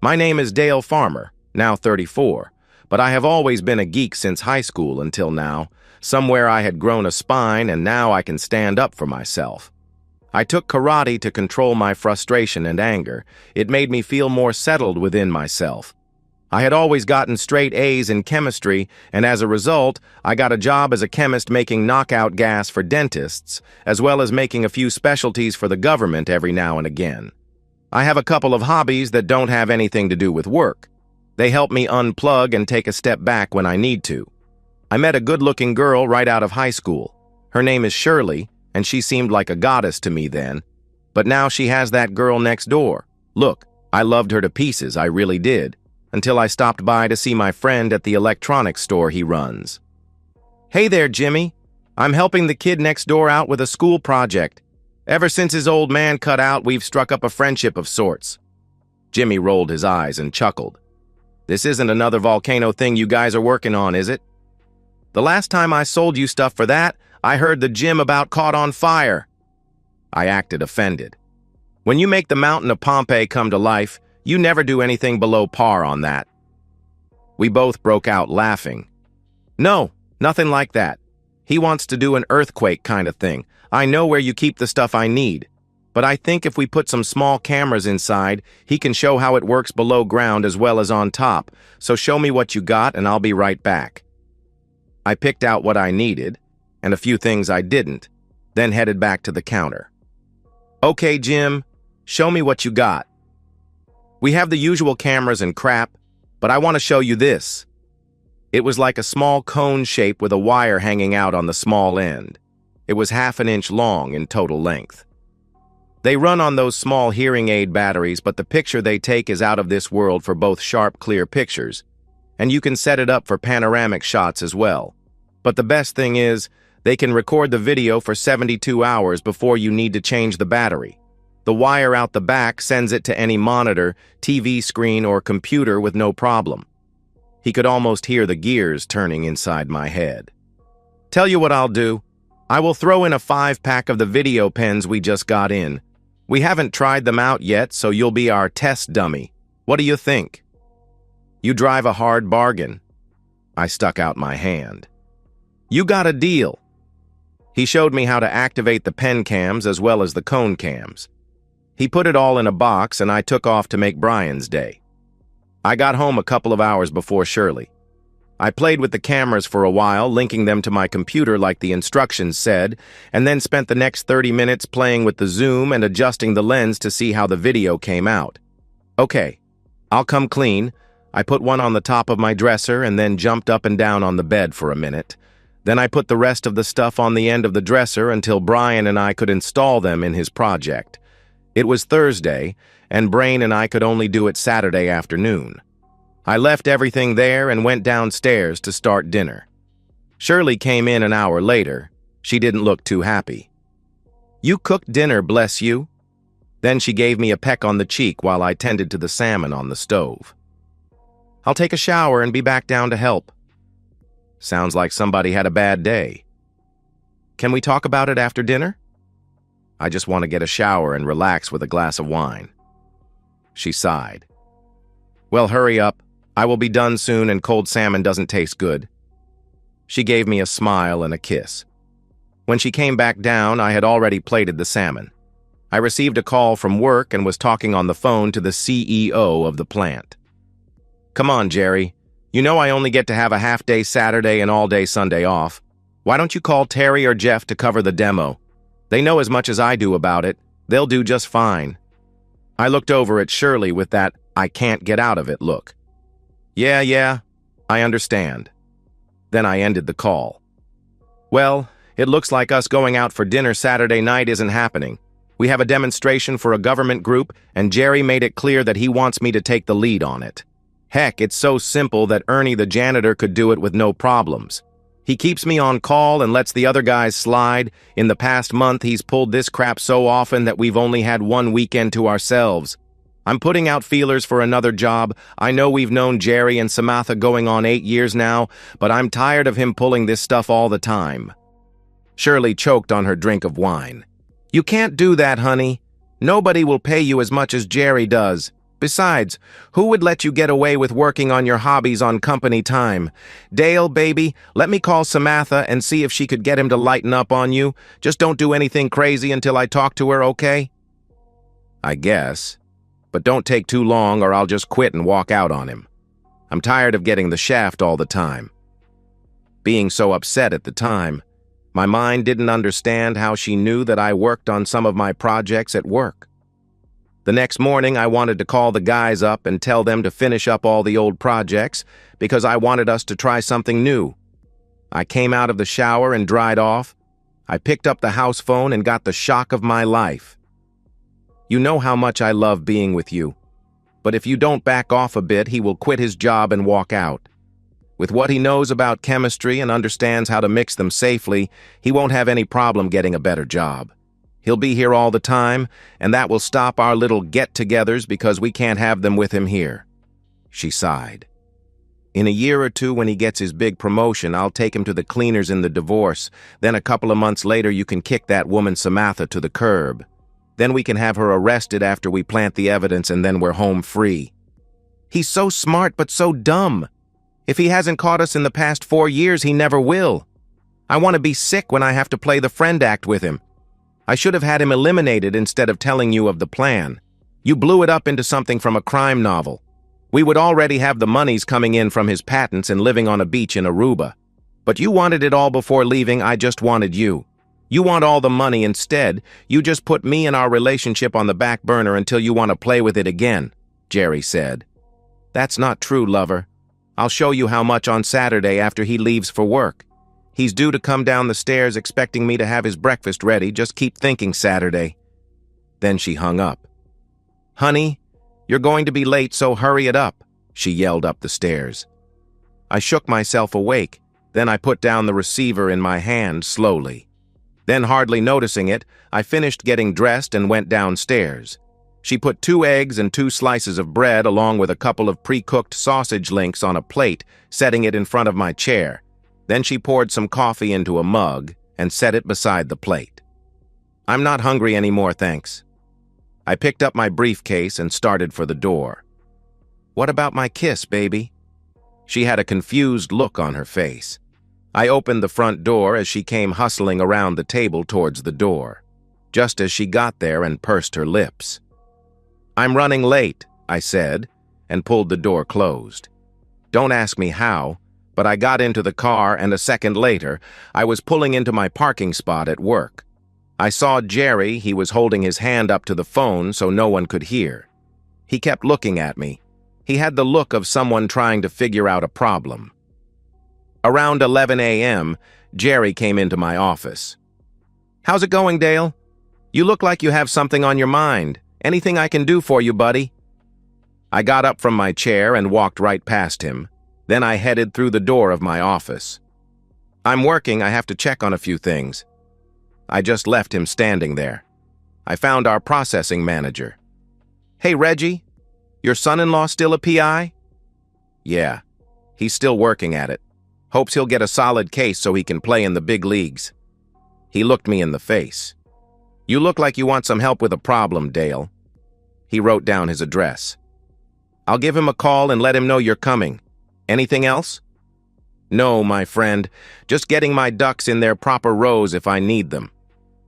My name is Dale Farmer, now 34, but I have always been a geek since high school until now. Somewhere I had grown a spine and now I can stand up for myself. I took karate to control my frustration and anger. It made me feel more settled within myself. I had always gotten straight A's in chemistry, and as a result, I got a job as a chemist making knockout gas for dentists, as well as making a few specialties for the government every now and again. I have a couple of hobbies that don't have anything to do with work. They help me unplug and take a step back when I need to. I met a good-looking girl right out of high school. Her name is Shirley, and she seemed like a goddess to me then. But now she has that girl next door. Look, I loved her to pieces, I really did, until I stopped by to see my friend at the electronics store he runs. "Hey there, Jimmy. I'm helping the kid next door out with a school project. Ever since his old man cut out, we've struck up a friendship of sorts." Jimmy rolled his eyes and chuckled. "This isn't another volcano thing you guys are working on, is it? The last time I sold you stuff for that, I heard the gym about caught on fire." I acted offended. "When you make the mountain of Pompeii come to life, you never do anything below par on that." We both broke out laughing. "No, nothing like that. He wants to do an earthquake kind of thing. I know where you keep the stuff I need. But I think if we put some small cameras inside, he can show how it works below ground as well as on top. So show me what you got and I'll be right back." I picked out what I needed, and a few things I didn't, then headed back to the counter. "Okay, Jim, show me what you got." "We have the usual cameras and crap, but I want to show you this." It was like a small cone shape with a wire hanging out on the small end. It was half an inch long in total length. They run on those small hearing aid batteries, but the picture they take is out of this world for both sharp, clear pictures, and you can set it up for panoramic shots as well. But the best thing is, they can record the video for 72 hours before you need to change the battery. The wire out the back sends it to any monitor, TV screen, or computer with no problem. He could almost hear the gears turning inside my head. "Tell you what I'll do. I will throw in a 5-pack of the video pens we just got in. We haven't tried them out yet, so you'll be our test dummy. What do you think?" "You drive a hard bargain." I stuck out my hand. "You got a deal." He showed me how to activate the pen cams as well as the cone cams. He put it all in a box and I took off to make Brian's day. I got home a couple of hours before Shirley. I played with the cameras for a while, linking them to my computer like the instructions said, and then spent the next 30 minutes playing with the zoom and adjusting the lens to see how the video came out. "Okay, I'll come clean." I put one on the top of my dresser and then jumped up and down on the bed for a minute. Then I put the rest of the stuff on the end of the dresser until Brian and I could install them in his project. It was Thursday, and Brain and I could only do it Saturday afternoon. I left everything there and went downstairs to start dinner. Shirley came in an hour later. She didn't look too happy. "You cooked dinner, bless you." Then she gave me a peck on the cheek while I tended to the salmon on the stove. "I'll take a shower and be back down to help." Sounds like somebody had a bad day. "Can we talk about it after dinner?" "I just want to get a shower and relax with a glass of wine." She sighed. "Well, hurry up. I will be done soon and cold salmon doesn't taste good." She gave me a smile and a kiss. When she came back down, I had already plated the salmon. I received a call from work and was talking on the phone to the CEO of the plant. "Come on, Jerry. You know I only get to have a half-day Saturday and all-day Sunday off. Why don't you call Terry or Jeff to cover the demo? They know as much as I do about it. They'll do just fine." I looked over at Shirley with that "I can't get out of it" look. Yeah, I understand." Then I ended the call. "Well, it looks like us going out for dinner Saturday night isn't happening. We have a demonstration for a government group, and Jerry made it clear that he wants me to take the lead on it. Heck, it's so simple that Ernie the janitor could do it with no problems. He keeps me on call and lets the other guys slide. In the past month, he's pulled this crap so often that we've only had one weekend to ourselves. I'm putting out feelers for another job. I know we've known Jerry and Samantha going on 8 years now, but I'm tired of him pulling this stuff all the time." Shirley choked on her drink of wine. "You can't do that, honey. Nobody will pay you as much as Jerry does. Besides, who would let you get away with working on your hobbies on company time? Dale, baby, let me call Samantha and see if she could get him to lighten up on you. Just don't do anything crazy until I talk to her, okay? I guess. But don't take too long or I'll just quit and walk out on him. I'm tired of getting the shaft all the time. Being so upset at the time, my mind didn't understand how she knew that I worked on some of my projects at work. The next morning, I wanted to call the guys up and tell them to finish up all the old projects because I wanted us to try something new. I came out of the shower and dried off. I picked up the house phone and got the shock of my life. You know how much I love being with you, but if you don't back off a bit, he will quit his job and walk out. With what he knows about chemistry and understands how to mix them safely, he won't have any problem getting a better job. He'll be here all the time, and that will stop our little get-togethers because we can't have them with him here. She sighed. In a year or two, when he gets his big promotion, I'll take him to the cleaners in the divorce. Then a couple of months later, you can kick that woman Samantha to the curb. Then we can have her arrested after we plant the evidence, and then we're home free. He's so smart but so dumb. If he hasn't caught us in the past 4 years, he never will. I want to be sick when I have to play the friend act with him. I should have had him eliminated instead of telling you of the plan. You blew it up into something from a crime novel. We would already have the monies coming in from his patents and living on a beach in Aruba. But you wanted it all before leaving. I just wanted you. You want all the money instead. You just put me and our relationship on the back burner until you want to play with it again, Jerry said. That's not true, lover. I'll show you how much on Saturday after he leaves for work. He's due to come down the stairs expecting me to have his breakfast ready. Just keep thinking Saturday. Then she hung up. Honey, you're going to be late, so hurry it up, she yelled up the stairs. I shook myself awake. Then I put down the receiver in my hand slowly. Then, hardly noticing it, I finished getting dressed and went downstairs. She put 2 eggs and 2 slices of bread along with a couple of pre-cooked sausage links on a plate, setting it in front of my chair. Then she poured some coffee into a mug and set it beside the plate. I'm not hungry anymore, thanks. I picked up my briefcase and started for the door. What about my kiss, baby? She had a confused look on her face. I opened the front door as she came hustling around the table towards the door, just as she got there and pursed her lips. I'm running late, I said, and pulled the door closed. Don't ask me how, but I got into the car and a second later, I was pulling into my parking spot at work. I saw Jerry. He was holding his hand up to the phone so no one could hear. He kept looking at me. He had the look of someone trying to figure out a problem. Around 11 a.m., Jerry came into my office. How's it going, Dale? You look like you have something on your mind. Anything I can do for you, buddy? I got up from my chair and walked right past him. Then I headed through the door of my office. I'm working. I have to check on a few things. I just left him standing there. I found our processing manager. Hey, Reggie, your son-in-law still a PI? Yeah, he's still working at it. Hopes he'll get a solid case so he can play in the big leagues. He looked me in the face. You look like you want some help with a problem, Dale. He wrote down his address. I'll give him a call and let him know you're coming. Anything else? No, my friend. Just getting my ducks in their proper rows if I need them.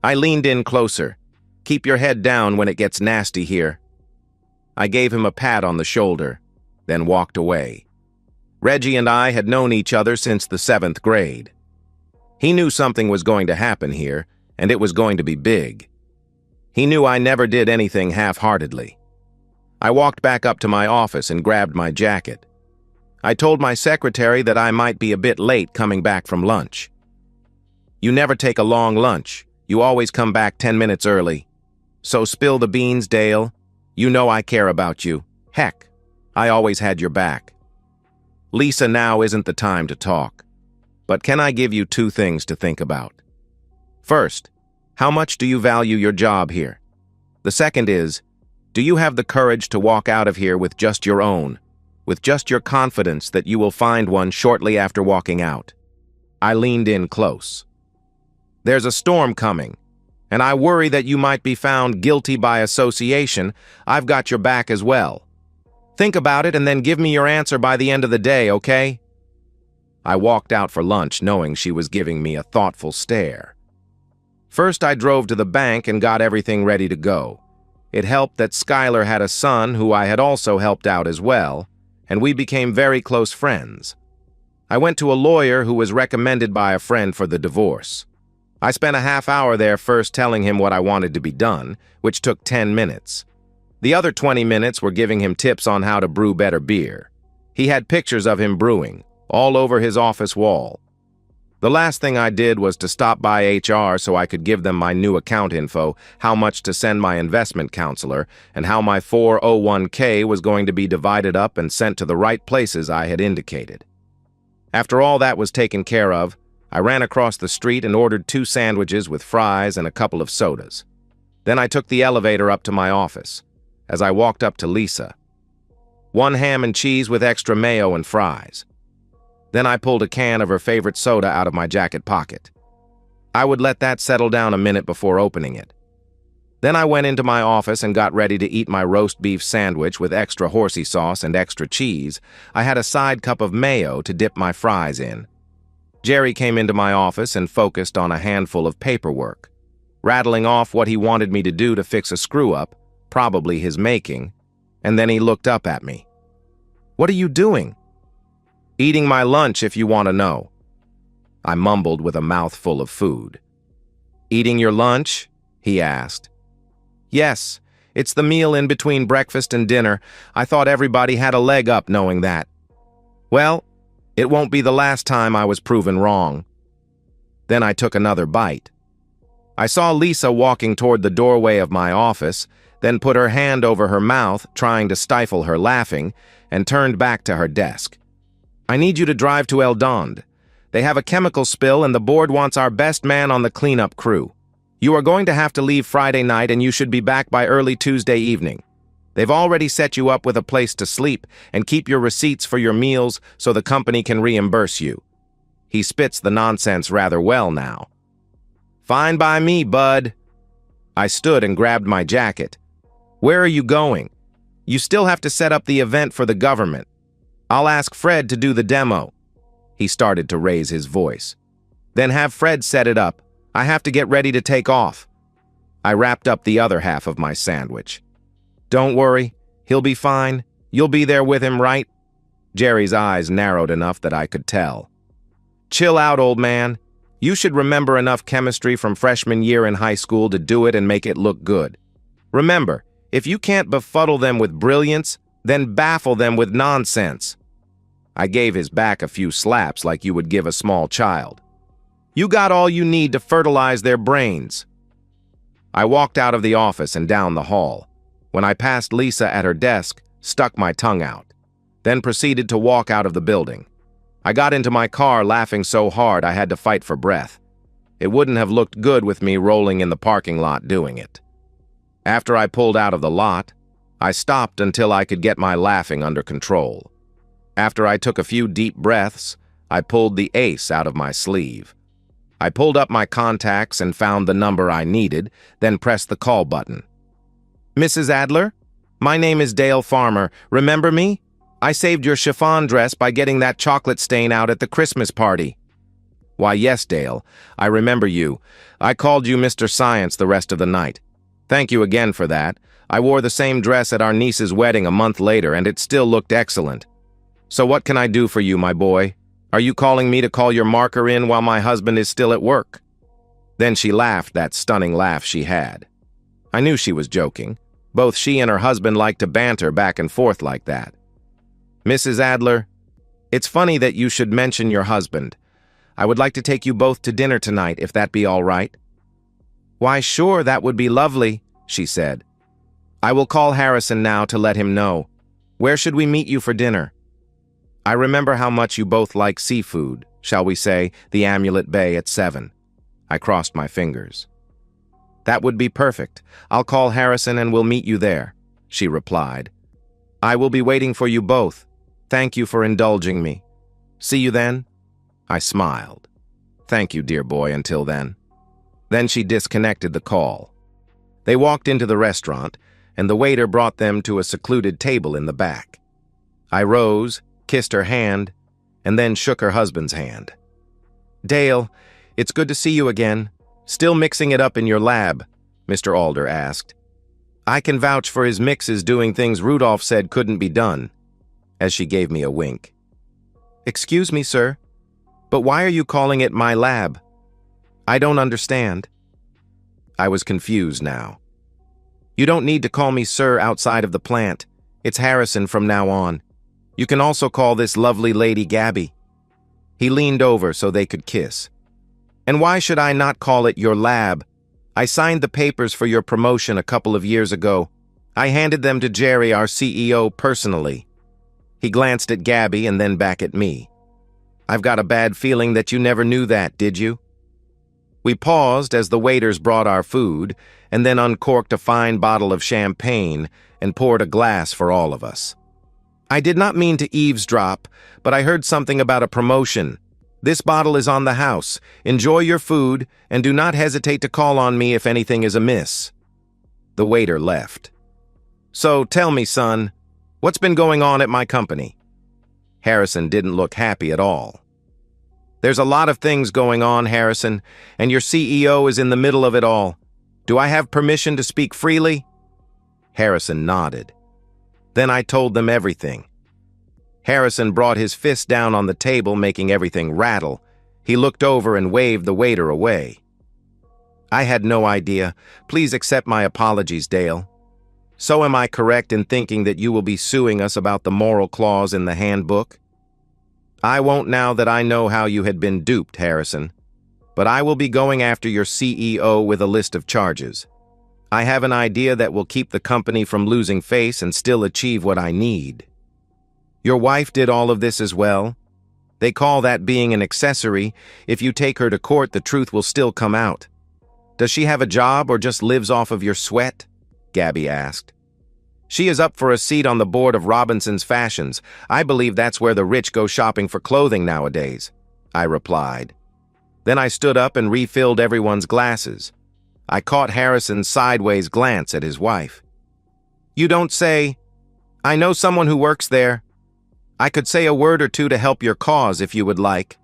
I leaned in closer. Keep your head down when it gets nasty here. I gave him a pat on the shoulder, then walked away. Reggie and I had known each other since the 7th grade. He knew something was going to happen here, and it was going to be big. He knew I never did anything half-heartedly. I walked back up to my office and grabbed my jacket. I told my secretary that I might be a bit late coming back from lunch. You never take a long lunch. You always come back 10 minutes early. So spill the beans, Dale. You know I care about you. Heck, I always had your back. Lisa, now isn't the time to talk. But can I give you 2 things to think about? First, how much do you value your job here? The second is, do you have the courage to walk out of here with just your own, with just your confidence that you will find one shortly after walking out? I leaned in close. There's a storm coming, and I worry that you might be found guilty by association. I've got your back as well. Think about it and then give me your answer by the end of the day, okay? I walked out for lunch knowing she was giving me a thoughtful stare. First, I drove to the bank and got everything ready to go. It helped that Skylar had a son who I had also helped out as well, and we became very close friends. I went to a lawyer who was recommended by a friend for the divorce. I spent a half hour there first telling him what I wanted to be done, which took 10 minutes. The other 20 minutes were giving him tips on how to brew better beer. He had pictures of him brewing, all over his office wall. The last thing I did was to stop by HR so I could give them my new account info, how much to send my investment counselor, and how my 401k was going to be divided up and sent to the right places I had indicated. After all that was taken care of, I ran across the street and ordered 2 sandwiches with fries and a couple of sodas. Then I took the elevator up to my office. As I walked up to Lisa, 1 ham and cheese with extra mayo and fries. Then I pulled a can of her favorite soda out of my jacket pocket. I would let that settle down a minute before opening it. Then I went into my office and got ready to eat my roast beef sandwich with extra horsey sauce and extra cheese. I had a side cup of mayo to dip my fries in. Jerry came into my office and focused on a handful of paperwork, rattling off what he wanted me to do to fix a screw-up, probably his making, and then he looked up at me. "What are you doing?" "Eating my lunch, if you want to know." I mumbled with a mouthful of food. "Eating your lunch?" he asked. "Yes, it's the meal in between breakfast and dinner. I thought everybody had a leg up knowing that." "Well, it won't be the last time I was proven wrong." Then I took another bite. I saw Lisa walking toward the doorway of my office, then put her hand over her mouth, trying to stifle her laughing, and turned back to her desk. "I need you to drive to El Donde. They have a chemical spill and the board wants our best man on the cleanup crew. You are going to have to leave Friday night and you should be back by early Tuesday evening. They've already set you up with a place to sleep and keep your receipts for your meals so the company can reimburse you." He spits the nonsense rather well now. "Fine by me, bud." I stood and grabbed my jacket. "Where are you going?" "You still have to set up the event for the government. I'll ask Fred to do the demo." He started to raise his voice. "Then have Fred set it up. I have to get ready to take off." I wrapped up the other half of my sandwich. "Don't worry, he'll be fine. You'll be there with him, right?" Jerry's eyes narrowed enough that I could tell. "Chill out, old man. You should remember enough chemistry from freshman year in high school to do it and make it look good. Remember, if you can't befuddle them with brilliance, then baffle them with nonsense." I gave his back a few slaps like you would give a small child. "You got all you need to fertilize their brains." I walked out of the office and down the hall. When I passed Lisa at her desk, stuck my tongue out, then proceeded to walk out of the building. I got into my car laughing so hard I had to fight for breath. It wouldn't have looked good with me rolling in the parking lot doing it. After I pulled out of the lot, I stopped until I could get my laughing under control. After I took a few deep breaths, I pulled the ace out of my sleeve. I pulled up my contacts and found the number I needed, then pressed the call button. "Mrs. Adler? My name is Dale Farmer. Remember me? I saved your chiffon dress by getting that chocolate stain out at the Christmas party." "Why, yes, Dale. I remember you. I called you Mr. Science the rest of the night. Thank you again for that. I wore the same dress at our niece's wedding a month later, and it still looked excellent. So what can I do for you, my boy? Are you calling me to call your marker in while my husband is still at work?" Then she laughed that stunning laugh she had. I knew she was joking. Both she and her husband liked to banter back and forth like that. "Mrs. Adler, it's funny that you should mention your husband. I would like to take you both to dinner tonight, if that be all right." "Why, sure, that would be lovely," she said. "I will call Harrison now to let him know. Where should we meet you for dinner?" "I remember how much you both like seafood. Shall we say the Amulet Bay at 7? I crossed my fingers. "That would be perfect. I'll call Harrison and we'll meet you there," she replied. "I will be waiting for you both. Thank you for indulging me. See you then?" I smiled. "Thank you, dear boy, until then." Then she disconnected the call. They walked into the restaurant, and the waiter brought them to a secluded table in the back. I rose, kissed her hand, and then shook her husband's hand. "Dale, it's good to see you again. Still mixing it up in your lab?" Mr. Alder asked. "I can vouch for his mixes doing things Rudolph said couldn't be done," as she gave me a wink. "Excuse me, sir, but why are you calling it my lab? I don't understand." I was confused now. "You don't need to call me sir outside of the plant. It's Harrison from now on. You can also call this lovely lady Gabby." He leaned over so they could kiss. "And why should I not call it your lab? I signed the papers for your promotion a couple of years ago. I handed them to Jerry, our CEO, personally." He glanced at Gabby and then back at me. "I've got a bad feeling that you never knew that, did you?" We paused as the waiters brought our food and then uncorked a fine bottle of champagne and poured a glass for all of us. "I did not mean to eavesdrop, but I heard something about a promotion. This bottle is on the house. Enjoy your food and do not hesitate to call on me if anything is amiss." The waiter left. "So tell me, son, what's been going on at my company?" Harrison didn't look happy at all. "There's a lot of things going on, Harrison, and your CEO is in the middle of it all. Do I have permission to speak freely?" Harrison nodded. Then I told them everything. Harrison brought his fist down on the table, making everything rattle. He looked over and waved the waiter away. "I had no idea. Please accept my apologies, Dale. So am I correct in thinking that you will be suing us about the moral clause in the handbook?" "I won't now that I know how you had been duped, Harrison. But I will be going after your CEO with a list of charges. I have an idea that will keep the company from losing face and still achieve what I need." "Your wife did all of this as well? They call that being an accessory. If you take her to court, the truth will still come out. Does she have a job or just lives off of your sweat?" Gabby asked. "She is up for a seat on the board of Robinson's Fashions. I believe that's where the rich go shopping for clothing nowadays," I replied. Then I stood up and refilled everyone's glasses. I caught Harrison's sideways glance at his wife. "You don't say? I know someone who works there. I could say a word or two to help your cause if you would like."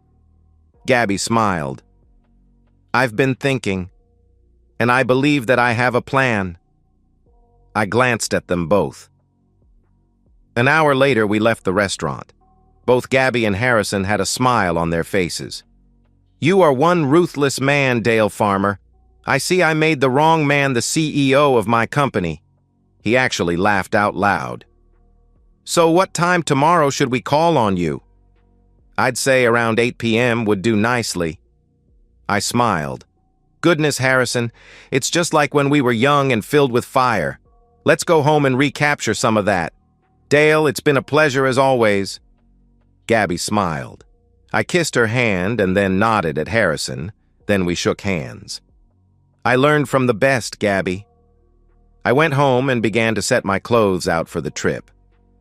Gabby smiled. "I've been thinking, and I believe that I have a plan." I glanced at them both. An hour later, we left the restaurant. Both Gabby and Harrison had a smile on their faces. "You are one ruthless man, Dale Farmer. I see I made the wrong man the CEO of my company." He actually laughed out loud. "So what time tomorrow should we call on you?" "I'd say around 8 p.m. would do nicely." I smiled. "Goodness, Harrison, it's just like when we were young and filled with fire. Let's go home and recapture some of that. Dale, it's been a pleasure as always." Gabby smiled. I kissed her hand and then nodded at Harrison. Then we shook hands. "I learned from the best, Gabby." I went home and began to set my clothes out for the trip.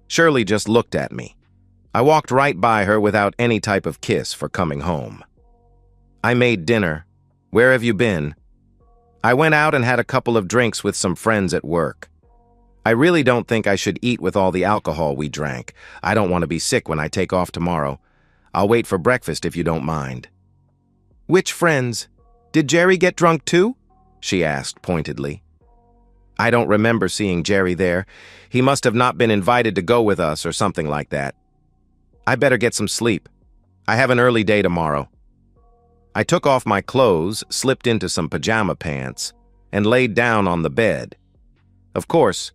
Shirley just looked at me. I walked right by her without any type of kiss for coming home. "I made dinner. Where have you been?" "I went out and had a couple of drinks with some friends at work. I really don't think I should eat with all the alcohol we drank. I don't want to be sick when I take off tomorrow. I'll wait for breakfast if you don't mind." "Which friends? Did Jerry get drunk too?" she asked pointedly. "I don't remember seeing Jerry there. He must have not been invited to go with us or something like that. I better get some sleep. I have an early day tomorrow." I took off my clothes, slipped into some pajama pants, and laid down on the bed. Of course,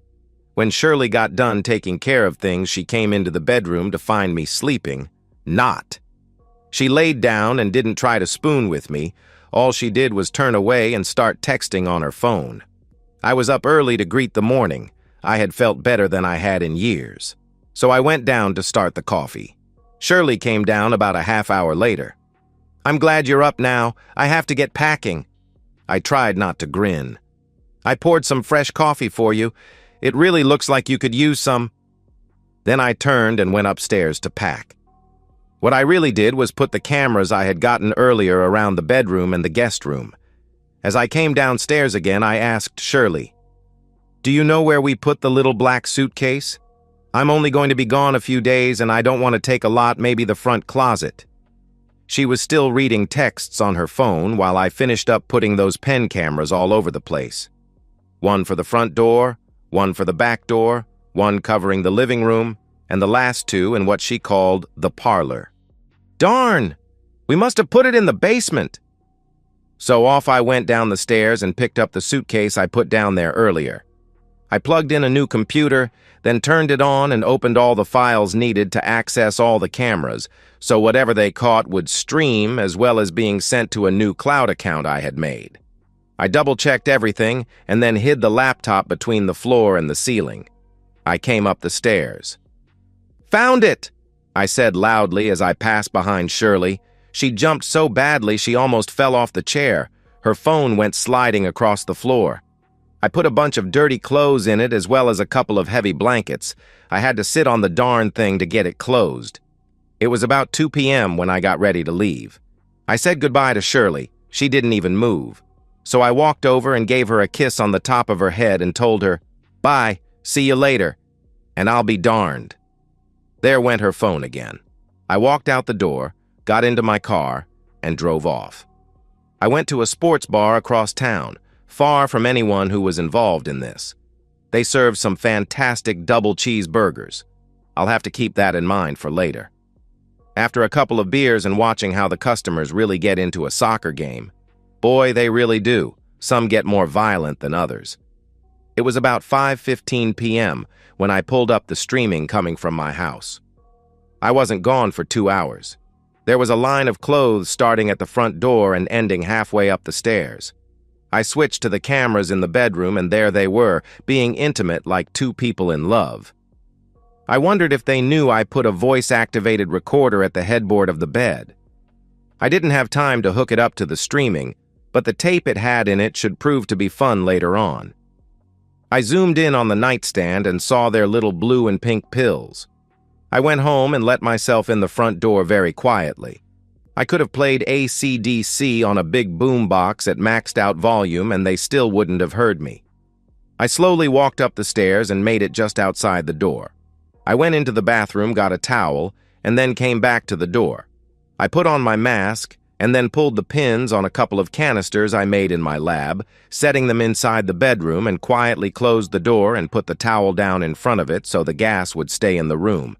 when Shirley got done taking care of things, she came into the bedroom to find me sleeping. Not. She laid down and didn't try to spoon with me. All she did was turn away and start texting on her phone. I was up early to greet the morning. I had felt better than I had in years. So I went down to start the coffee. Shirley came down about a half hour later. "I'm glad you're up now. I have to get packing." I tried not to grin. "I poured some fresh coffee for you. It really looks like you could use some." Then I turned and went upstairs to pack. What I really did was put the cameras I had gotten earlier around the bedroom and the guest room. As I came downstairs again, I asked Shirley, "Do you know where we put the little black suitcase?" I'm only going to be gone a few days and I don't want to take a lot, maybe the front closet. She was still reading texts on her phone while I finished up putting those pen cameras all over the place. One for the front door, one for the back door, one covering the living room, and the last two in what she called the parlor. Darn! We must have put it in the basement. So off I went down the stairs and picked up the suitcase I put down there earlier. I plugged in a new computer, then turned it on and opened all the files needed to access all the cameras, so whatever they caught would stream as well as being sent to a new cloud account I had made. I double-checked everything and then hid the laptop between the floor and the ceiling. I came up the stairs. "Found it!" I said loudly as I passed behind Shirley. She jumped so badly she almost fell off the chair. Her phone went sliding across the floor. I put a bunch of dirty clothes in it as well as a couple of heavy blankets. I had to sit on the darn thing to get it closed. It was about 2 p.m. when I got ready to leave. I said goodbye to Shirley. She didn't even move. So I walked over and gave her a kiss on the top of her head and told her, "Bye, see you later," and I'll be darned. There went her phone again. I walked out the door, got into my car, and drove off. I went to a sports bar across town, far from anyone who was involved in this. They served some fantastic double cheeseburgers. I'll have to keep that in mind for later. After a couple of beers and watching how the customers really get into a soccer game, boy, they really do. Some get more violent than others. It was about 5:15 p.m. when I pulled up the streaming coming from my house. I wasn't gone for 2 hours. There was a line of clothes starting at the front door and ending halfway up the stairs. I switched to the cameras in the bedroom, and there they were, being intimate like two people in love. I wondered if they knew I put a voice-activated recorder at the headboard of the bed. I didn't have time to hook it up to the streaming, but the tape it had in it should prove to be fun later on. I zoomed in on the nightstand and saw their little blue and pink pills. I went home and let myself in the front door very quietly. I could have played AC/DC on a big boombox at maxed-out volume and they still wouldn't have heard me. I slowly walked up the stairs and made it just outside the door. I went into the bathroom, got a towel, and then came back to the door. I put on my mask and then pulled the pins on a couple of canisters I made in my lab, setting them inside the bedroom, and quietly closed the door and put the towel down in front of it so the gas would stay in the room.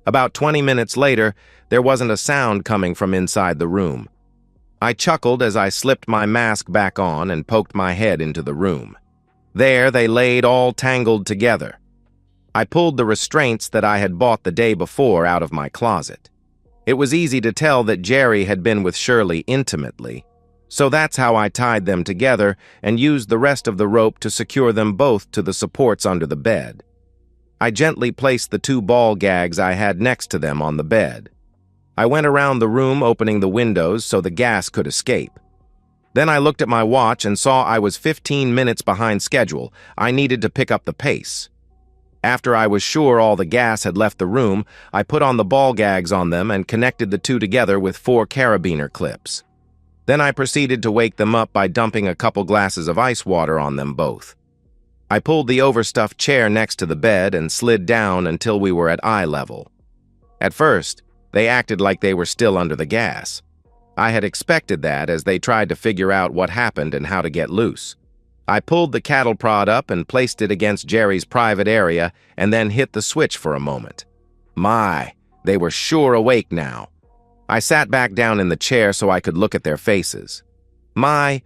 About 20 minutes later, there wasn't a sound coming from inside the room. I chuckled as I slipped my mask back on and poked my head into the room. There they laid all tangled together. I pulled the restraints that I had bought the day before out of my closet. It was easy to tell that Jerry had been with Shirley intimately, so that's how I tied them together and used the rest of the rope to secure them both to the supports under the bed. I gently placed the 2 ball gags I had next to them on the bed. I went around the room opening the windows so the gas could escape. Then I looked at my watch and saw I was 15 minutes behind schedule. I needed to pick up the pace. After I was sure all the gas had left the room, I put on the ball gags on them and connected the 2 together with 4 carabiner clips. Then I proceeded to wake them up by dumping a couple glasses of ice water on them both. I pulled the overstuffed chair next to the bed and slid down until we were at eye level. At first, they acted like they were still under the gas. I had expected that as they tried to figure out what happened and how to get loose. I pulled the cattle prod up and placed it against Jerry's private area and then hit the switch for a moment. My, they were sure awake now. I sat back down in the chair so I could look at their faces. My,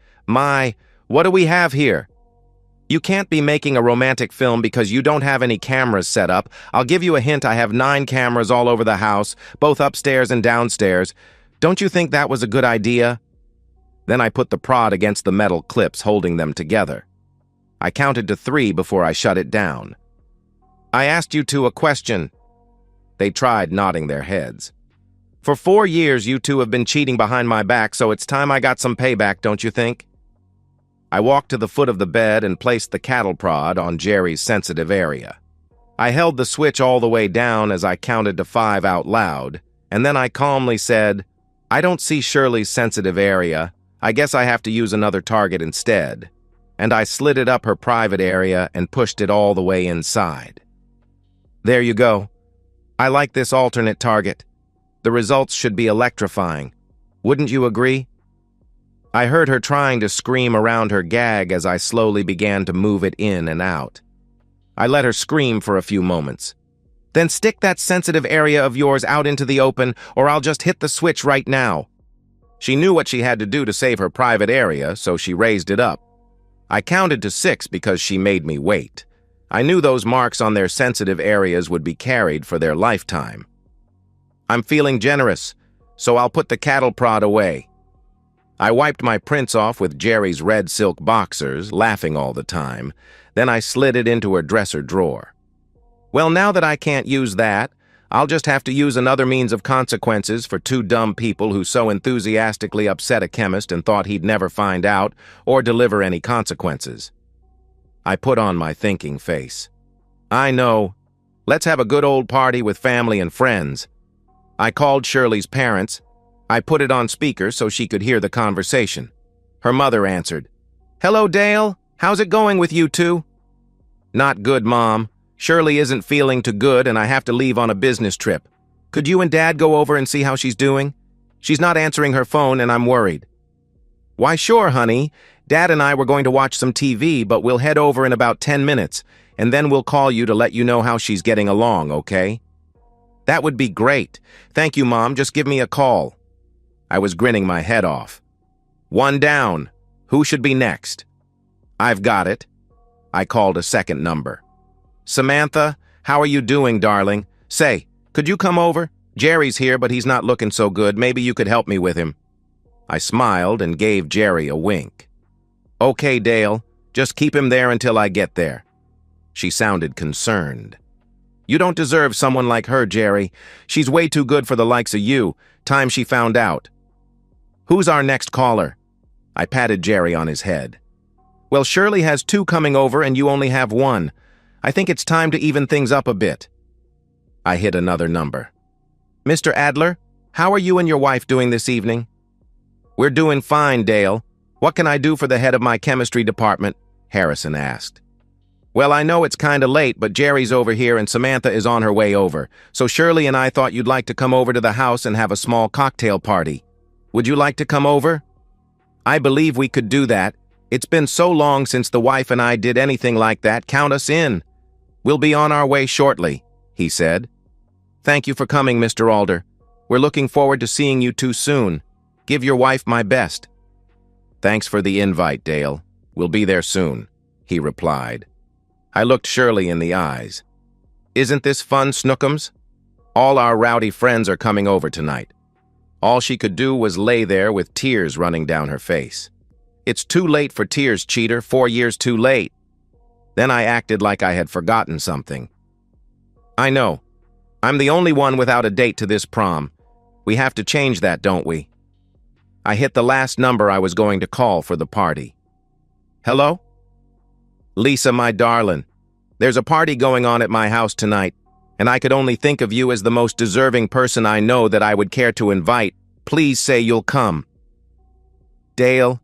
what do we have here? You can't be making a romantic film because you don't have any cameras set up. I'll give you a hint, I have 9 cameras all over the house, both upstairs and downstairs. Don't you think that was a good idea? Then I put the prod against the metal clips holding them together. I counted to 3 before I shut it down. I asked you 2 a question. They tried nodding their heads. For 4 years you 2 have been cheating behind my back, so it's time I got some payback, don't you think? I walked to the foot of the bed and placed the cattle prod on Jerry's sensitive area. I held the switch all the way down as I counted to 5 out loud, and then I calmly said, "I don't see Shirley's sensitive area. I guess I have to use another target instead." And I slid it up her private area and pushed it all the way inside. There you go. I like this alternate target. The results should be electrifying. Wouldn't you agree? I heard her trying to scream around her gag as I slowly began to move it in and out. I let her scream for a few moments. Then stick that sensitive area of yours out into the open, or I'll just hit the switch right now. She knew what she had to do to save her private area, so she raised it up. I counted to 6 because she made me wait. I knew those marks on their sensitive areas would be carried for their lifetime. I'm feeling generous, so I'll put the cattle prod away. I wiped my prints off with Jerry's red silk boxers, laughing all the time. Then I slid it into her dresser drawer. Well, now that I can't use that, I'll just have to use another means of consequences for 2 dumb people who so enthusiastically upset a chemist and thought he'd never find out or deliver any consequences. I put on my thinking face. I know. Let's have a good old party with family and friends. I called Shirley's parents. I put it on speaker so she could hear the conversation. Her mother answered. "Hello, Dale. How's it going with you two?" "Not good, Mom. Shirley isn't feeling too good and I have to leave on a business trip. Could you and Dad go over and see how she's doing? She's not answering her phone and I'm worried." "Why, sure, honey. Dad and I were going to watch some TV, but we'll head over in about 10 minutes, and then we'll call you to let you know how she's getting along, okay?" "That would be great. Thank you, Mom. Just give me a call." I was grinning my head off. "One down. Who should be next?" "I've got it." I called a second number. "Samantha, how are you doing, darling? Say, could you come over? Jerry's here, but he's not looking so good. Maybe you could help me with him." I smiled and gave Jerry a wink. "Okay, Dale. Just keep him there until I get there." She sounded concerned. "You don't deserve someone like her, Jerry. She's way too good for the likes of you. Time she found out." "Who's our next caller?" I patted Jerry on his head. "Well, Shirley has 2 coming over and you only have 1. I think it's time to even things up a bit." I hit another number. "Mr. Adler, how are you and your wife doing this evening?" "We're doing fine, Dale. What can I do for the head of my chemistry department?" Harrison asked. "Well, I know it's kinda late, but Jerry's over here and Samantha is on her way over, so Shirley and I thought you'd like to come over to the house and have a small cocktail party. Would you like to come over?" "I believe we could do that. It's been so long since the wife and I did anything like that. Count us in. We'll be on our way shortly," he said. "Thank you for coming, Mr. Alder. We're looking forward to seeing you two soon. Give your wife my best." "Thanks for the invite, Dale. We'll be there soon," he replied. I looked Shirley in the eyes. "Isn't this fun, Snookums? All our rowdy friends are coming over tonight." All she could do was lay there with tears running down her face. "It's too late for tears, cheater. 4 years too late." Then I acted like I had forgotten something. "I know. I'm the only one without a date to this prom. We have to change that, don't we?" I hit the last number I was going to call for the party. "Hello?" "Lisa, my darling, there's a party going on at my house tonight, and I could only think of you as the most deserving person I know that I would care to invite. Please say you'll come." "Dale,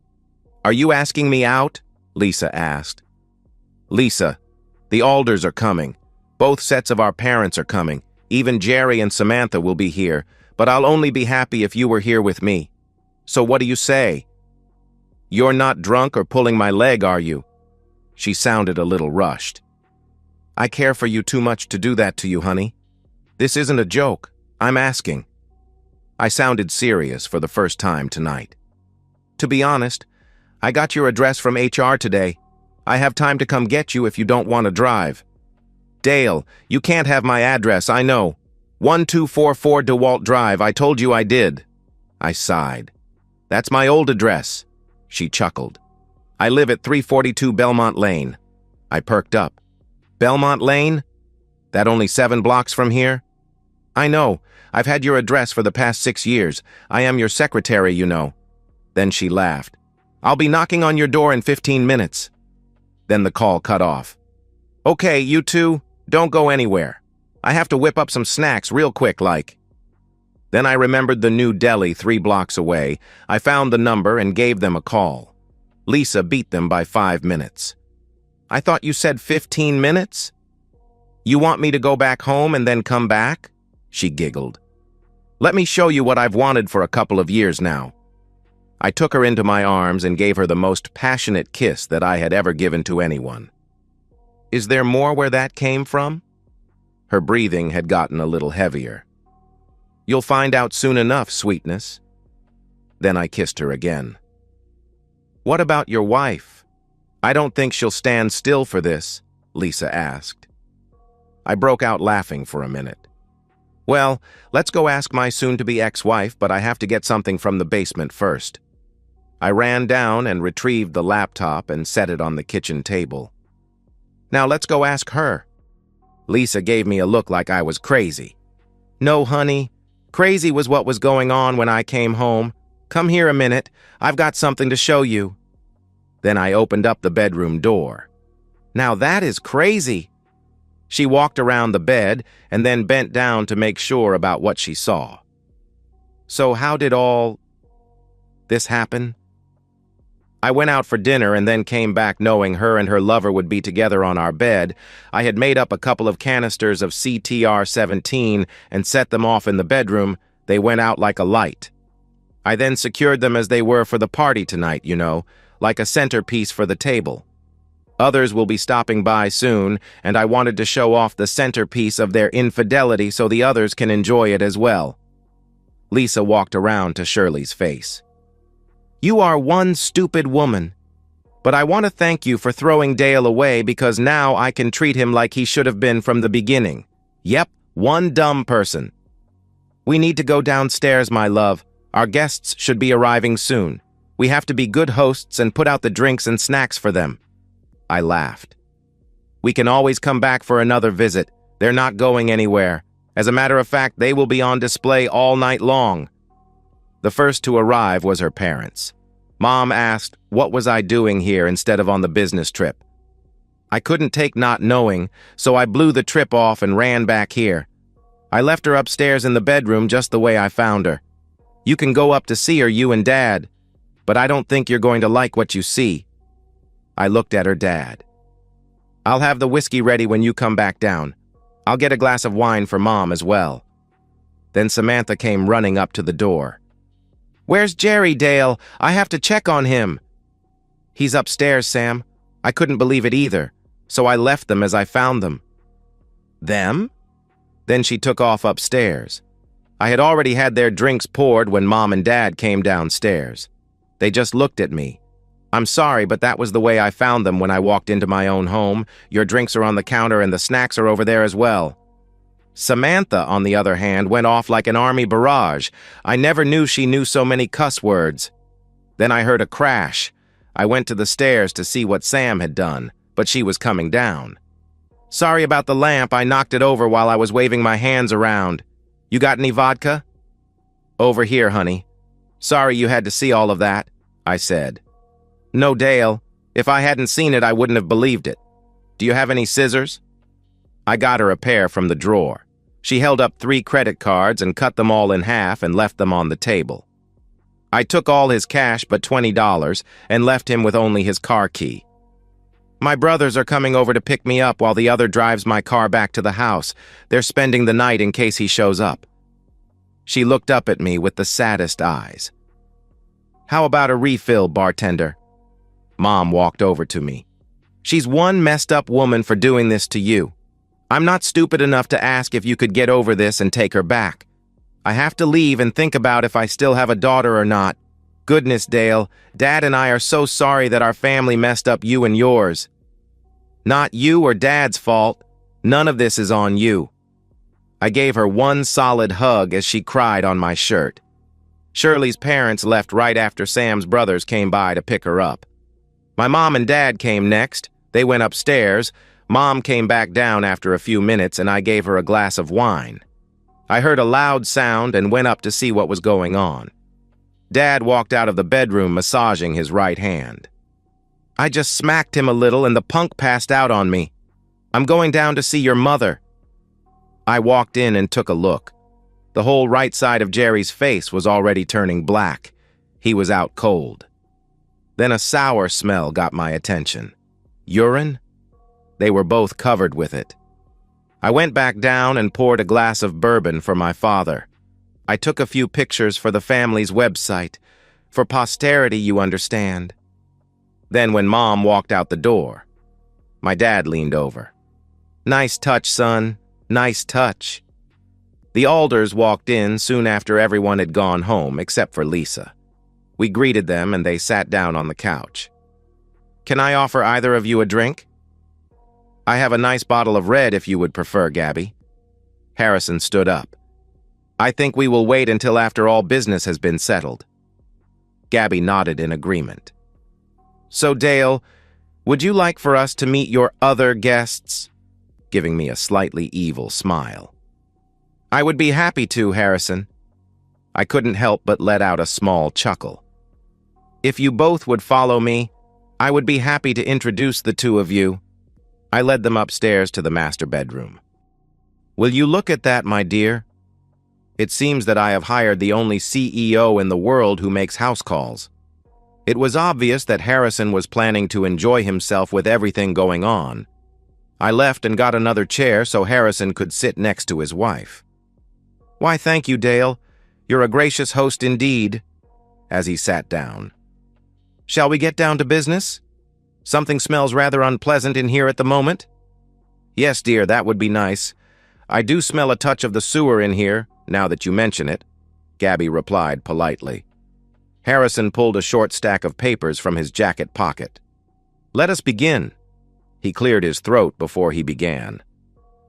are you asking me out?" Lisa asked. "Lisa, the Alders are coming. Both sets of our parents are coming. Even Jerry and Samantha will be here, but I'll only be happy if you were here with me. So what do you say?" "You're not drunk or pulling my leg, are you?" She sounded a little rushed. "I care for you too much to do that to you, honey. This isn't a joke. I'm asking." I sounded serious for the first time tonight. "To be honest, I got your address from HR today. I have time to come get you if you don't want to drive." "Dale, you can't have my address, I know. 1244 DeWalt Drive, I told you I did." I sighed. "That's my old address." She chuckled. "I live at 342 Belmont Lane." I perked up. "Belmont Lane? That only 7 blocks from here?" "I know. I've had your address for the past 6 years. I am your secretary, you know." Then she laughed. "I'll be knocking on your door in 15 minutes. Then the call cut off. "Okay, you two, don't go anywhere. I have to whip up some snacks real quick like." Then I remembered the new deli 3 blocks away. I found the number and gave them a call. Lisa beat them by 5 minutes. "I thought you said 15 minutes?" You want me to go back home and then come back? She giggled. Let me show you what I've wanted for a couple of years now. I took her into my arms and gave her the most passionate kiss that I had ever given to anyone. Is there more where that came from? Her breathing had gotten a little heavier. You'll find out soon enough, sweetness. Then I kissed her again. What about your wife? I don't think she'll stand still for this, Lisa asked. I broke out laughing for a minute. Well, let's go ask my soon-to-be ex-wife, but I have to get something from the basement first. I ran down and retrieved the laptop and set it on the kitchen table. Now let's go ask her. Lisa gave me a look like I was crazy. No, honey. Crazy was what was going on when I came home. Come here a minute. I've got something to show you. Then I opened up the bedroom door. Now that is crazy. She walked around the bed and then bent down to make sure about what she saw. So how did all this happen? I went out for dinner and then came back knowing her and her lover would be together on our bed. I had made up a couple of canisters of CTR-17 and set them off in the bedroom. They went out like a light. I then secured them as they were for the party tonight, you know, like a centerpiece for the table. Others will be stopping by soon, and I wanted to show off the centerpiece of their infidelity so the others can enjoy it as well. Lisa walked around to Shirley's face. You are one stupid woman, but I want to thank you for throwing Dale away because now I can treat him like he should have been from the beginning. Yep, one dumb person. We need to go downstairs, my love. Our guests should be arriving soon. We have to be good hosts and put out the drinks and snacks for them. I laughed. We can always come back for another visit. They're not going anywhere. As a matter of fact, they will be on display all night long. The first to arrive was her parents. Mom asked, what was I doing here instead of on the business trip? I couldn't take not knowing, so I blew the trip off and ran back here. I left her upstairs in the bedroom just the way I found her. You can go up to see her, you and Dad, but I don't think you're going to like what you see. I looked at her dad. I'll have the whiskey ready when you come back down. I'll get a glass of wine for Mom as well. Then Samantha came running up to the door. Where's Jerry, Dale? I have to check on him. He's upstairs, Sam. I couldn't believe it either, so I left them as I found them. Them? Then she took off upstairs. I had already had their drinks poured when Mom and Dad came downstairs. They just looked at me. I'm sorry, but that was the way I found them when I walked into my own home. Your drinks are on the counter and the snacks are over there as well. Samantha, on the other hand, went off like an army barrage. I never knew she knew so many cuss words. Then I heard a crash. I went to the stairs to see what Sam had done, but she was coming down. Sorry about the lamp, I knocked it over while I was waving my hands around. You got any vodka? Over here, honey. Sorry you had to see all of that, I said. No, Dale. If I hadn't seen it, I wouldn't have believed it. Do you have any scissors? I got her a pair from the drawer. She held up 3 credit cards and cut them all in half and left them on the table. I took all his cash but $20 and left him with only his car key. My brothers are coming over to pick me up while the other drives my car back to the house. They're spending the night in case he shows up. She looked up at me with the saddest eyes. How about a refill, bartender? Mom walked over to me. She's one messed up woman for doing this to you. I'm not stupid enough to ask if you could get over this and take her back. I have to leave and think about if I still have a daughter or not. Goodness, Dale, Dad and I are so sorry that our family messed up you and yours. Not you or Dad's fault. None of this is on you. I gave her one solid hug as she cried on my shirt. Shirley's parents left right after Sam's brothers came by to pick her up. My mom and dad came next. They went upstairs. Mom came back down after a few minutes and I gave her a glass of wine. I heard a loud sound and went up to see what was going on. Dad walked out of the bedroom massaging his right hand. I just smacked him a little and the punk passed out on me. I'm going down to see your mother. I walked in and took a look. The whole right side of Jerry's face was already turning black. He was out cold. Then a sour smell got my attention. Urine? They were both covered with it. I went back down and poured a glass of bourbon for my father. I took a few pictures for the family's website. For posterity, you understand. Then when Mom walked out the door, my dad leaned over. "Nice touch, son. Nice touch." The Alders walked in soon after everyone had gone home, except for Lisa. We greeted them and they sat down on the couch. "Can I offer either of you a drink?" "I have a nice bottle of red if you would prefer, Gabby." Harrison stood up. "I think we will wait until after all business has been settled." Gabby nodded in agreement. "So, Dale, would you like for us to meet your other guests?" Giving me a slightly evil smile. "I would be happy to, Harrison." I couldn't help but let out a small chuckle. "If you both would follow me, I would be happy to introduce the two of you." I led them upstairs to the master bedroom. "Will you look at that, my dear? It seems that I have hired the only CEO in the world who makes house calls." It was obvious that Harrison was planning to enjoy himself with everything going on. I left and got another chair so Harrison could sit next to his wife. "Why, thank you, Dale. You're a gracious host indeed," as he sat down. "Shall we get down to business? Something smells rather unpleasant in here at the moment." "Yes, dear, that would be nice. I do smell a touch of the sewer in here, now that you mention it," Gabby replied politely. Harrison pulled a short stack of papers from his jacket pocket. "Let us begin." He cleared his throat before he began.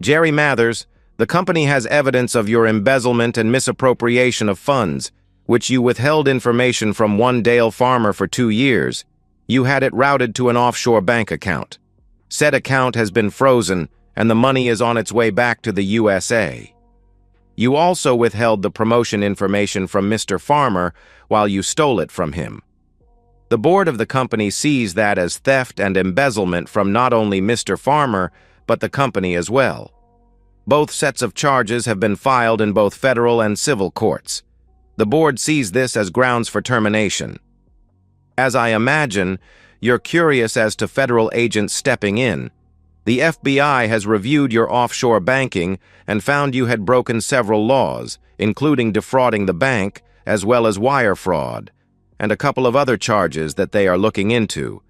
"Jerry Mathers, the company has evidence of your embezzlement and misappropriation of funds, which you withheld information from one Dale farmer for 2 years. You had it routed to an offshore bank account. Said account has been frozen, and the money is on its way back to the USA. You also withheld the promotion information from Mr. Farmer while you stole it from him. The board of the company sees that as theft and embezzlement from not only Mr. Farmer, but the company as well. Both sets of charges have been filed in both federal and civil courts. The board sees this as grounds for termination. As I imagine, you're curious as to federal agents stepping in. The FBI has reviewed your offshore banking and found you had broken several laws, including defrauding the bank, as well as wire fraud, and a couple of other charges that they are looking into.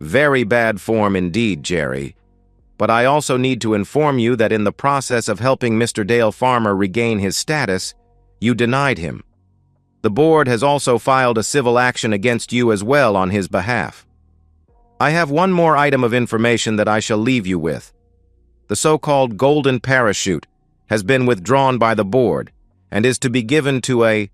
Very bad form indeed, Jerry. But I also need to inform you that in the process of helping Mr. Dale Farmer regain his status, you denied him. The board has also filed a civil action against you as well on his behalf. I have one more item of information that I shall leave you with. The so-called golden parachute has been withdrawn by the board and is to be given to a...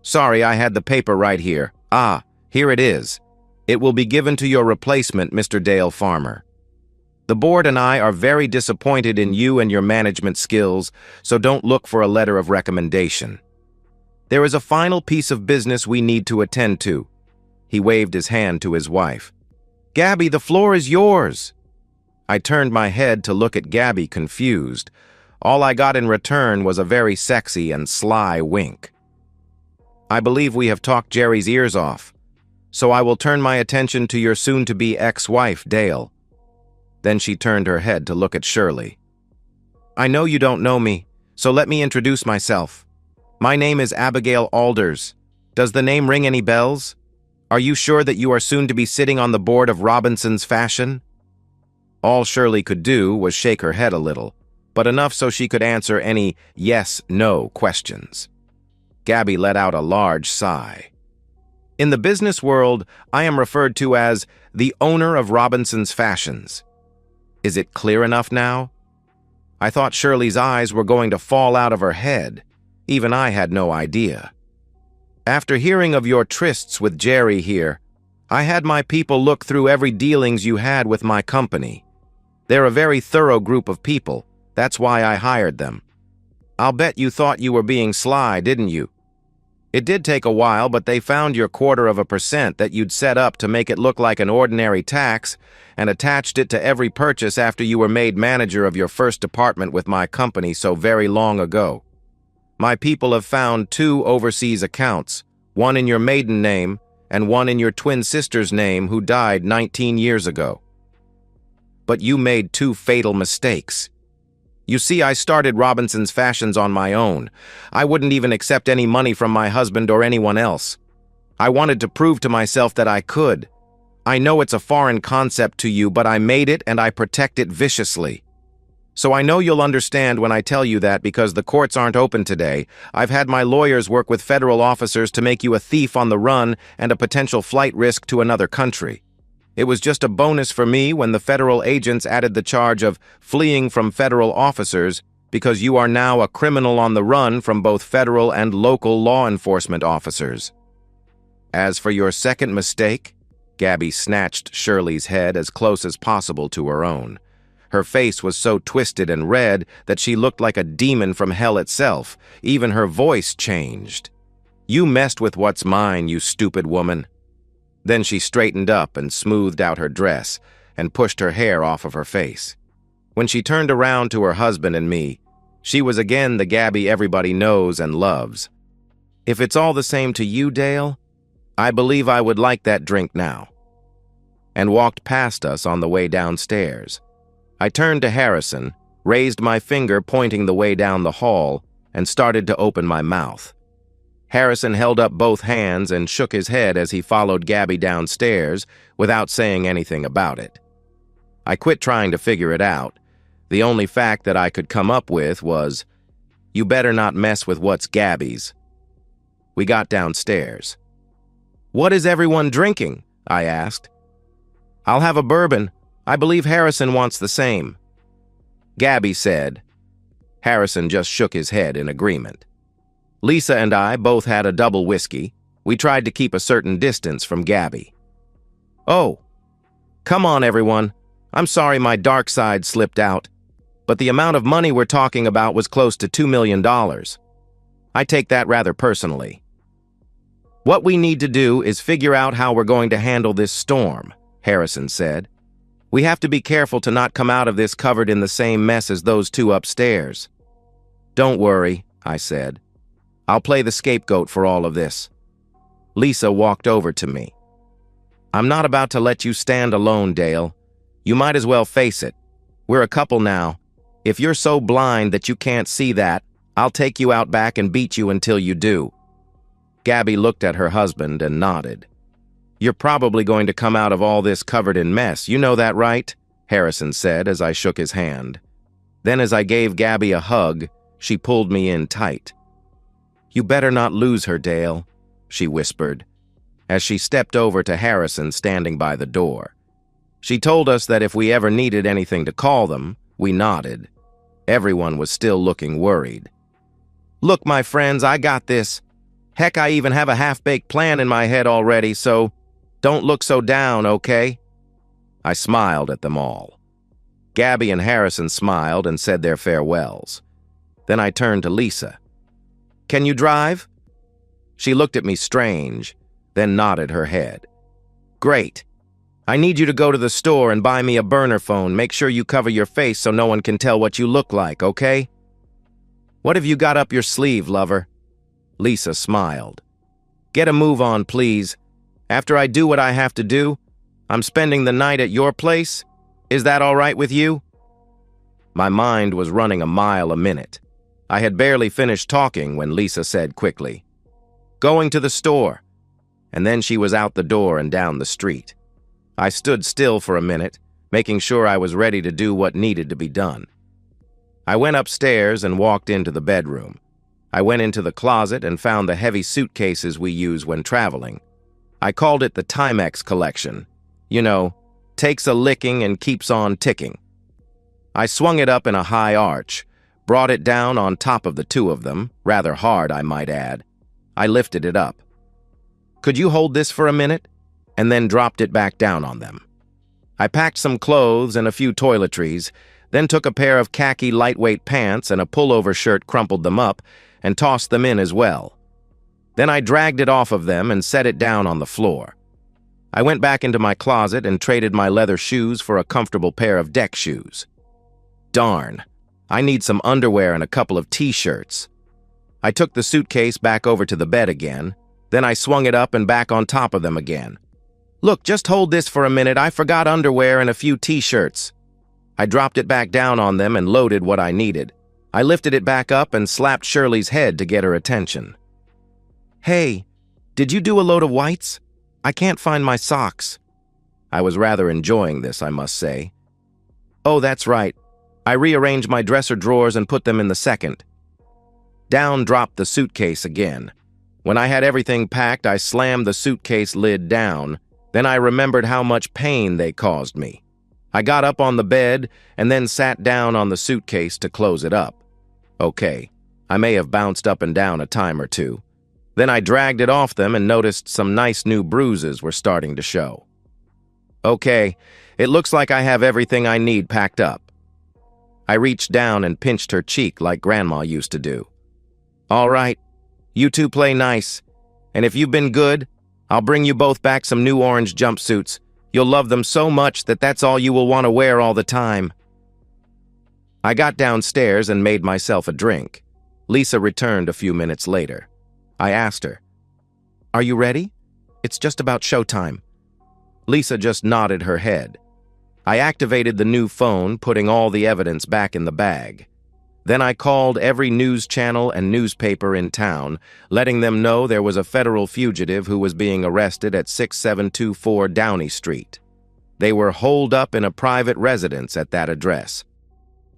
Sorry, I had the paper right here. Ah, here it is. It will be given to your replacement, Mr. Dale Farmer. The board and I are very disappointed in you and your management skills, so don't look for a letter of recommendation. There is a final piece of business we need to attend to. He waved his hand to his wife. Gabby, the floor is yours. I turned my head to look at Gabby, confused. All I got in return was a very sexy and sly wink. I believe we have talked Jerry's ears off, so I will turn my attention to your soon-to-be ex-wife, Dale. Then she turned her head to look at Shirley. I know you don't know me, so let me introduce myself. My name is Abigail Alders. Does the name ring any bells? Are you sure that you are soon to be sitting on the board of Robinson's Fashion? All Shirley could do was shake her head a little, but enough so she could answer any yes-no questions. Gabby let out a large sigh. In the business world, I am referred to as the owner of Robinson's Fashions. Is it clear enough now? I thought Shirley's eyes were going to fall out of her head. Even I had no idea. After hearing of your trysts with Jerry here, I had my people look through every dealings you had with my company. They're a very thorough group of people. That's why I hired them. I'll bet you thought you were being sly, didn't you? It did take a while, but they found your 0.25% that you'd set up to make it look like an ordinary tax and attached it to every purchase after you were made manager of your first department with my company so very long ago. My people have found 2 overseas accounts, one in your maiden name and one in your twin sister's name who died 19 years ago. But you made 2 fatal mistakes. You see, I started Robinson's Fashions on my own. I wouldn't even accept any money from my husband or anyone else. I wanted to prove to myself that I could. I know it's a foreign concept to you, but I made it and I protect it viciously. So I know you'll understand when I tell you that because the courts aren't open today, I've had my lawyers work with federal officers to make you a thief on the run and a potential flight risk to another country. It was just a bonus for me when the federal agents added the charge of fleeing from federal officers because you are now a criminal on the run from both federal and local law enforcement officers. As for your second mistake, Gabby snatched Shirley's head as close as possible to her own. Her face was so twisted and red that she looked like a demon from hell itself. Even her voice changed. You messed with what's mine, you stupid woman. Then she straightened up and smoothed out her dress and pushed her hair off of her face. When she turned around to her husband and me, she was again the Gabby everybody knows and loves. If it's all the same to you, Dale, I believe I would like that drink now. And walked past us on the way downstairs. I turned to Harrison, raised my finger pointing the way down the hall, and started to open my mouth. Harrison held up both hands and shook his head as he followed Gabby downstairs without saying anything about it. I quit trying to figure it out. The only fact that I could come up with was, you better not mess with what's Gabby's. We got downstairs. What is everyone drinking? I asked. I'll have a bourbon. I believe Harrison wants the same. Gabby said. Harrison just shook his head in agreement. Lisa and I both had a double whiskey. We tried to keep a certain distance from Gabby. Oh, come on, everyone. I'm sorry my dark side slipped out, but the amount of money we're talking about was close to $2 million. I take that rather personally. What we need to do is figure out how we're going to handle this storm, Harrison said. We have to be careful to not come out of this covered in the same mess as those two upstairs. Don't worry, I said. I'll play the scapegoat for all of this. Lisa walked over to me. I'm not about to let you stand alone, Dale. You might as well face it. We're a couple now. If you're so blind that you can't see that, I'll take you out back and beat you until you do. Gabby looked at her husband and nodded. You're probably going to come out of all this covered in mess, you know that, right? Harrison said as I shook his hand. Then as I gave Gabby a hug, she pulled me in tight. You better not lose her, Dale, she whispered, as she stepped over to Harrison standing by the door. She told us that if we ever needed anything to call them, we nodded. Everyone was still looking worried. Look, my friends, I got this. Heck, I even have a half-baked plan in my head already, so don't look so down, okay? I smiled at them all. Gabby and Harrison smiled and said their farewells. Then I turned to Lisa. Can you drive? She looked at me strange, then nodded her head. Great. I need you to go to the store and buy me a burner phone. Make sure you cover your face so no one can tell what you look like, okay? What have you got up your sleeve, lover? Lisa smiled. Get a move on, please. After I do what I have to do, I'm spending the night at your place. Is that all right with you? My mind was running a mile a minute. I had barely finished talking when Lisa said quickly, Going to the store. And then she was out the door and down the street. I stood still for a minute, making sure I was ready to do what needed to be done. I went upstairs and walked into the bedroom. I went into the closet and found the heavy suitcases we use when traveling. I called it the Timex collection. You know, takes a licking and keeps on ticking. I swung it up in a high arch, brought it down on top of the two of them, rather hard, I might add. I lifted it up. Could you hold this for a minute? And then dropped it back down on them. I packed some clothes and a few toiletries, then took a pair of khaki lightweight pants and a pullover shirt, crumpled them up, and tossed them in as well. Then I dragged it off of them and set it down on the floor. I went back into my closet and traded my leather shoes for a comfortable pair of deck shoes. Darn, I need some underwear and a couple of t-shirts. I took the suitcase back over to the bed again, then I swung it up and back on top of them again. Look, just hold this for a minute. I forgot underwear and a few t-shirts. I dropped it back down on them and loaded what I needed. I lifted it back up and slapped Shirley's head to get her attention. "Hey, did you do a load of whites? I can't find my socks." I was rather enjoying this, I must say. "Oh, that's right. I rearranged my dresser drawers and put them in the second." Down dropped the suitcase again. When I had everything packed, I slammed the suitcase lid down. Then I remembered how much pain they caused me. I got up on the bed and then sat down on the suitcase to close it up. Okay, I may have bounced up and down a time or two. Then I dragged it off them and noticed some nice new bruises were starting to show. Okay, it looks like I have everything I need packed up. I reached down and pinched her cheek like Grandma used to do. "All right, you two play nice, and if you've been good, I'll bring you both back some new orange jumpsuits. You'll love them so much that that's all you will want to wear all the time." I got downstairs and made myself a drink. Lisa returned a few minutes later. I asked her, "Are you ready? It's just about showtime." Lisa just nodded her head. I activated the new phone, putting all the evidence back in the bag. Then I called every news channel and newspaper in town, letting them know there was a federal fugitive who was being arrested at 6724 Downey Street. They were holed up in a private residence at that address.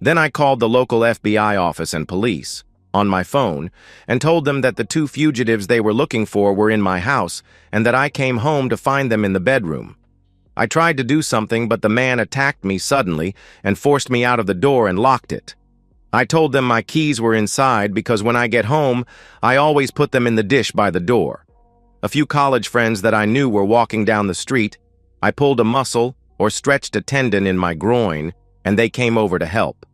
Then I called the local FBI office and police on my phone and told them that the two fugitives they were looking for were in my house and that I came home to find them in the bedroom. I tried to do something, but the man attacked me suddenly and forced me out of the door and locked it. I told them my keys were inside because when I get home, I always put them in the dish by the door. A few college friends that I knew were walking down the street. I pulled a muscle or stretched a tendon in my groin, and they came over to help.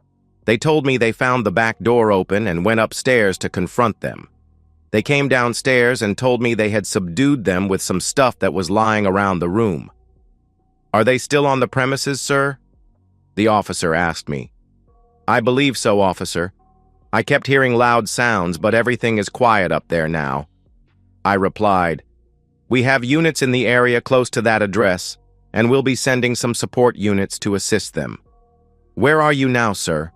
They told me they found the back door open and went upstairs to confront them. They came downstairs and told me they had subdued them with some stuff that was lying around the room. "Are they still on the premises, sir?" the officer asked me. "I believe so, officer. I kept hearing loud sounds, but everything is quiet up there now." I replied, "We have units in the area close to that address, and we'll be sending some support units to assist them." "Where are you now, sir?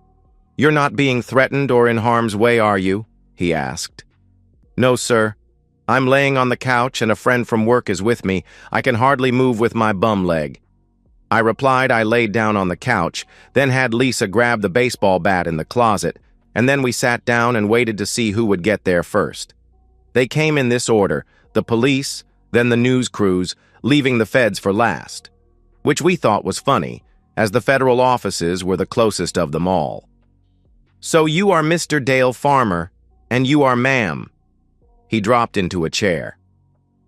You're not being threatened or in harm's way, are you?" he asked. "No, sir. I'm laying on the couch and a friend from work is with me. I can hardly move with my bum leg." I replied I laid down on the couch, then had Lisa grab the baseball bat in the closet, and then we sat down and waited to see who would get there first. They came in this order: the police, then the news crews, leaving the feds for last, which we thought was funny, as the federal offices were the closest of them all. "So you are Mr. Dale Farmer, and you are ma'am." He dropped into a chair.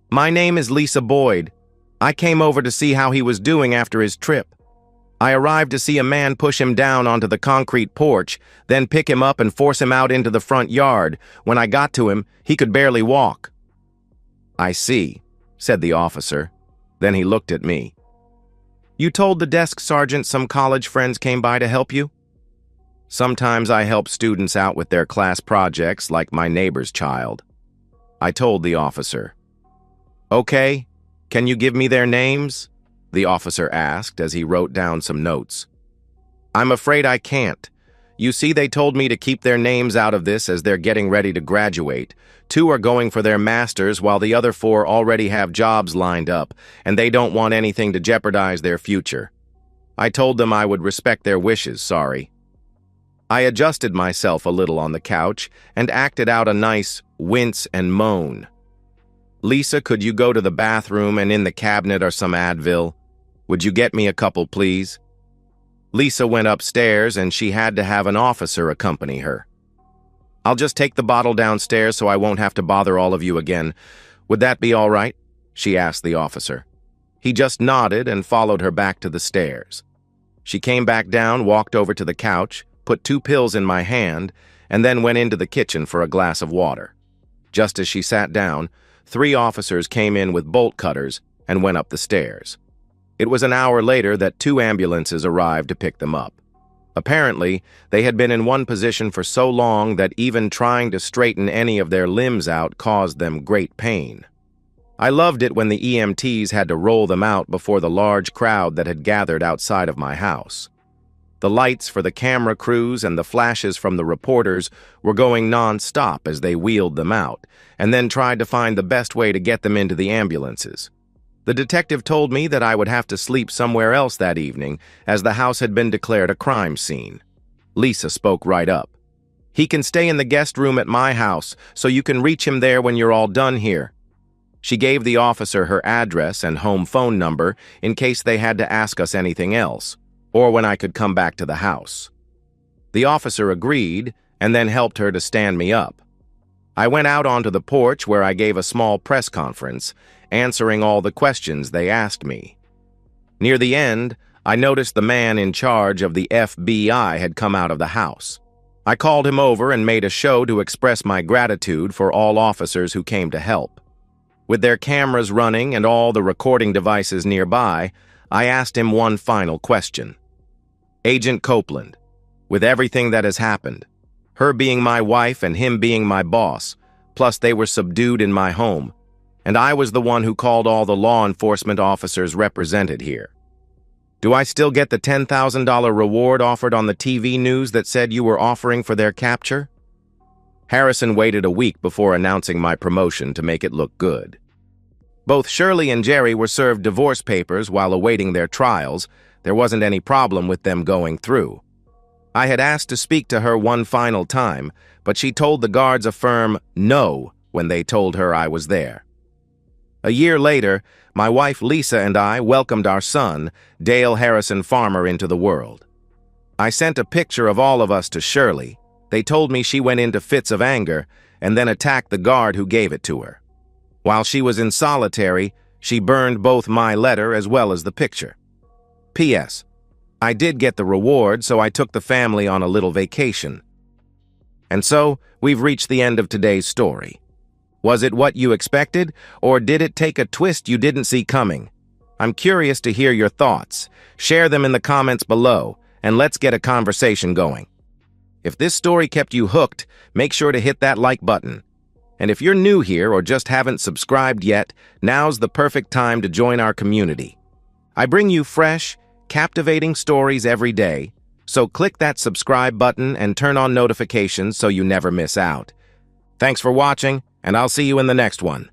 "My name is Lisa Boyd. I came over to see how he was doing after his trip. I arrived to see a man push him down onto the concrete porch, then pick him up and force him out into the front yard. When I got to him, he could barely walk." "I see," said the officer. Then he looked at me. "You told the desk sergeant some college friends came by to help you?" "Sometimes I help students out with their class projects, like my neighbor's child," I told the officer. "Okay. Can you give me their names?" the officer asked as he wrote down some notes. "I'm afraid I can't. You see, they told me to keep their names out of this as they're getting ready to graduate. 2 are going for their masters while the other 4 already have jobs lined up, and they don't want anything to jeopardize their future. I told them I would respect their wishes, sorry." I adjusted myself a little on the couch and acted out a nice wince and moan. "Lisa, could you go to the bathroom and in the cabinet are some Advil? Would you get me a couple, please?" Lisa went upstairs and she had to have an officer accompany her. "I'll just take the bottle downstairs so I won't have to bother all of you again. Would that be all right?" she asked the officer. He just nodded and followed her back to the stairs. She came back down, walked over to the couch, put 2 pills in my hand, and then went into the kitchen for a glass of water. Just as she sat down, 3 officers came in with bolt cutters and went up the stairs. It was an hour later that 2 ambulances arrived to pick them up. Apparently, they had been in one position for so long that even trying to straighten any of their limbs out caused them great pain. I loved it when the EMTs had to roll them out before the large crowd that had gathered outside of my house. The lights for the camera crews and the flashes from the reporters were going non-stop as they wheeled them out, and then tried to find the best way to get them into the ambulances. The detective told me that I would have to sleep somewhere else that evening, as the house had been declared a crime scene. Lisa spoke right up. "He can stay in the guest room at my house, so you can reach him there when you're all done here." She gave the officer her address and home phone number in case they had to ask us anything else, or when I could come back to the house. The officer agreed and then helped her to stand me up. I went out onto the porch where I gave a small press conference, answering all the questions they asked me. Near the end, I noticed the man in charge of the FBI had come out of the house. I called him over and made a show to express my gratitude for all officers who came to help. With their cameras running and all the recording devices nearby, I asked him one final question. "Agent Copeland, with everything that has happened, her being my wife and him being my boss, plus they were subdued in my home, and I was the one who called all the law enforcement officers represented here. Do I still get the $10,000 reward offered on the TV news that said you were offering for their capture?" Harrison waited a week before announcing my promotion to make it look good. Both Shirley and Jerry were served divorce papers while awaiting their trials. There wasn't any problem with them going through. I had asked to speak to her one final time, but she told the guards a firm no when they told her I was there. A year later, my wife Lisa and I welcomed our son, Dale Harrison Farmer, into the world. I sent a picture of all of us to Shirley. They told me she went into fits of anger and then attacked the guard who gave it to her. While she was in solitary, she burned both my letter as well as the picture. P.S. I did get the reward, so I took the family on a little vacation. And so, we've reached the end of today's story. Was it what you expected, or did it take a twist you didn't see coming? I'm curious to hear your thoughts. Share them in the comments below, and let's get a conversation going. If this story kept you hooked, make sure to hit that like button. And if you're new here or just haven't subscribed yet, now's the perfect time to join our community. I bring you fresh, captivating stories every day, so click that subscribe button and turn on notifications so you never miss out. Thanks for watching, and I'll see you in the next one.